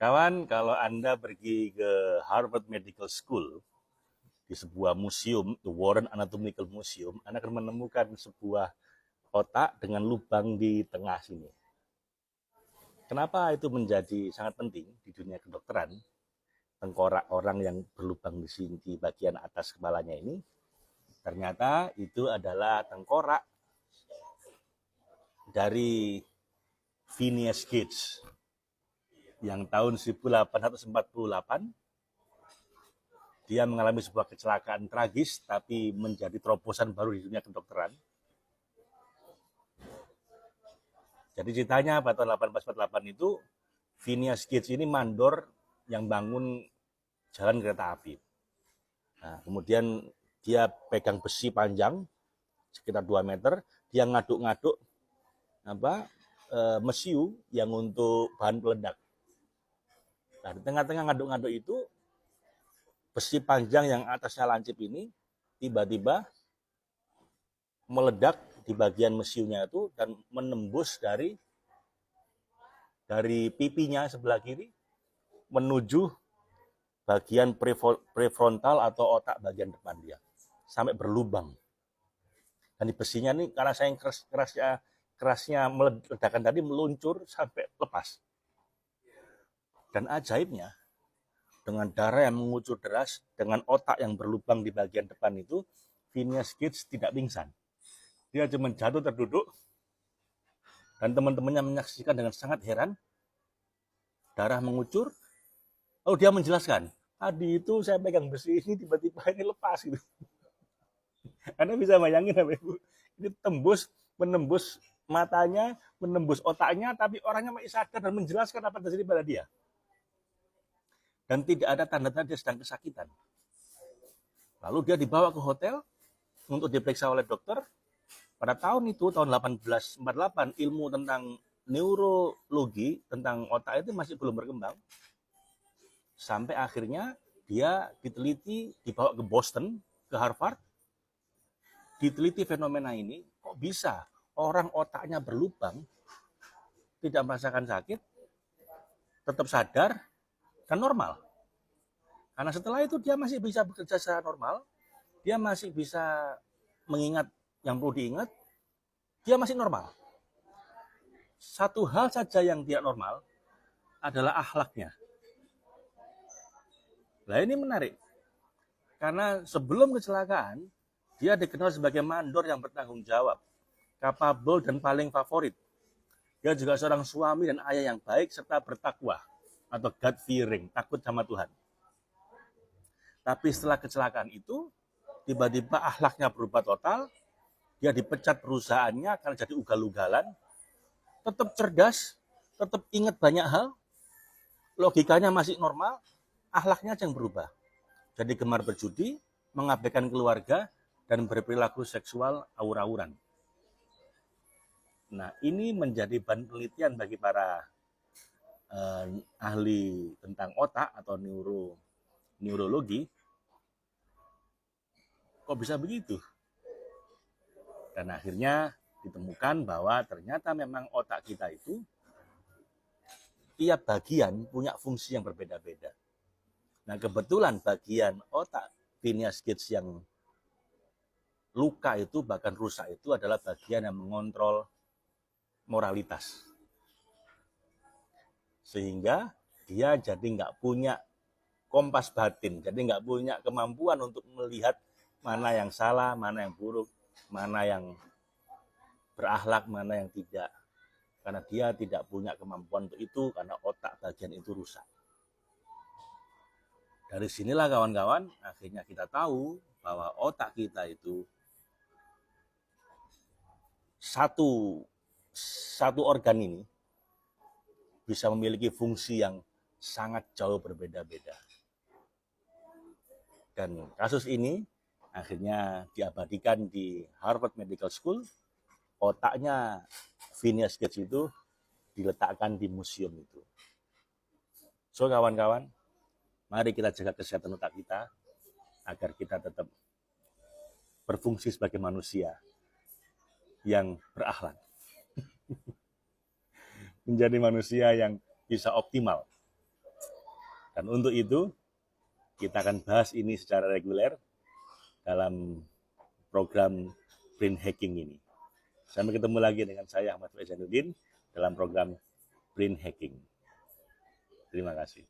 Kawan, kalau Anda pergi ke Harvard Medical School, di sebuah museum, The Warren Anatomical Museum, Anda akan menemukan sebuah otak dengan lubang di tengah sini. Kenapa itu menjadi sangat penting di dunia kedokteran? Tengkorak orang yang berlubang di sini di bagian atas kepalanya ini, ternyata itu adalah tengkorak dari Phineas Gage yang tahun 1848 dia mengalami sebuah kecelakaan tragis tapi menjadi terobosan baru di dunia kedokteran. Jadi ceritanya pada tahun 1848 itu Phineas Gage ini mandor yang bangun jalan kereta api. Nah, kemudian dia pegang besi panjang sekitar 2 meter, dia ngaduk-ngaduk mesiu yang untuk bahan peledak. Nah, di tengah-tengah ngaduk-ngaduk itu besi panjang yang atasnya lancip ini tiba-tiba meledak di bagian mesiunya itu dan menembus dari pipinya sebelah kiri menuju bagian prefrontal atau otak bagian depan dia sampai berlubang. Dan di besinya ini karena saya kerasnya meledakan tadi meluncur sampai lepas. Dan ajaibnya dengan darah yang mengucur deras dengan otak yang berlubang di bagian depan itu, Phineas Gage tidak pingsan. Dia cuma jatuh terduduk dan teman-temannya menyaksikan dengan sangat heran. Darah mengucur. Lalu dia menjelaskan, tadi itu saya pegang besi ini tiba-tiba ini lepas gitu. Anda bisa bayangin Bapak Ibu, ini menembus matanya, menembus otaknya, tapi orangnya masih sadar dan menjelaskan apa terjadi pada dia. Dan tidak ada tanda-tanda dia sedang kesakitan. Lalu dia dibawa ke hotel untuk diperiksa oleh dokter. Pada tahun itu, tahun 1848, ilmu tentang neurologi, tentang otak itu masih belum berkembang. Sampai akhirnya dia diteliti, dibawa ke Boston, ke Harvard, diteliti fenomena ini, kok bisa orang otaknya berlubang, tidak merasakan sakit, tetap sadar, dan normal. Karena setelah itu dia masih bisa bekerja secara normal, dia masih bisa mengingat yang perlu diingat, dia masih normal. Satu hal saja yang tidak normal adalah akhlaknya. Nah ini menarik, karena sebelum kecelakaan, dia dikenal sebagai mandor yang bertanggung jawab, kapabel dan paling favorit. Dia juga seorang suami dan ayah yang baik serta bertakwa atau God fearing, takut sama Tuhan. Tapi setelah kecelakaan itu, tiba-tiba akhlaknya berubah total, dia dipecat perusahaannya karena jadi ugal-ugalan, tetap cerdas, tetap ingat banyak hal, logikanya masih normal, akhlaknya yang berubah. Jadi gemar berjudi, mengabaikan keluarga, dan berperilaku seksual aur-auran. Nah, ini menjadi bahan penelitian bagi para ahli tentang otak atau neurologi. Kok bisa begitu? Dan akhirnya ditemukan bahwa ternyata memang otak kita itu tiap bagian punya fungsi yang berbeda-beda. Nah, kebetulan bagian otak Phineas Gage yang luka itu, bahkan rusak itu adalah bagian yang mengontrol moralitas. Sehingga dia jadi nggak punya kompas batin, jadi nggak punya kemampuan untuk melihat mana yang salah, mana yang buruk, mana yang berakhlak, mana yang tidak. Karena dia tidak punya kemampuan untuk itu, karena otak bagian itu rusak. Dari sinilah kawan-kawan, akhirnya kita tahu bahwa otak kita itu satu organ ini bisa memiliki fungsi yang sangat jauh berbeda-beda. Dan kasus ini akhirnya diabadikan di Harvard Medical School. Otaknya Phineas Gage itu diletakkan di museum itu. So kawan-kawan, mari kita jaga kesehatan otak kita agar kita tetap berfungsi sebagai manusia yang berakhlak. Menjadi manusia yang bisa optimal Dan untuk itu, kita akan bahas ini secara reguler dalam program Brain Hacking ini. Sampai ketemu lagi dengan saya Ahmad Faiz Zainuddin dalam program Brain Hacking. Terima kasih.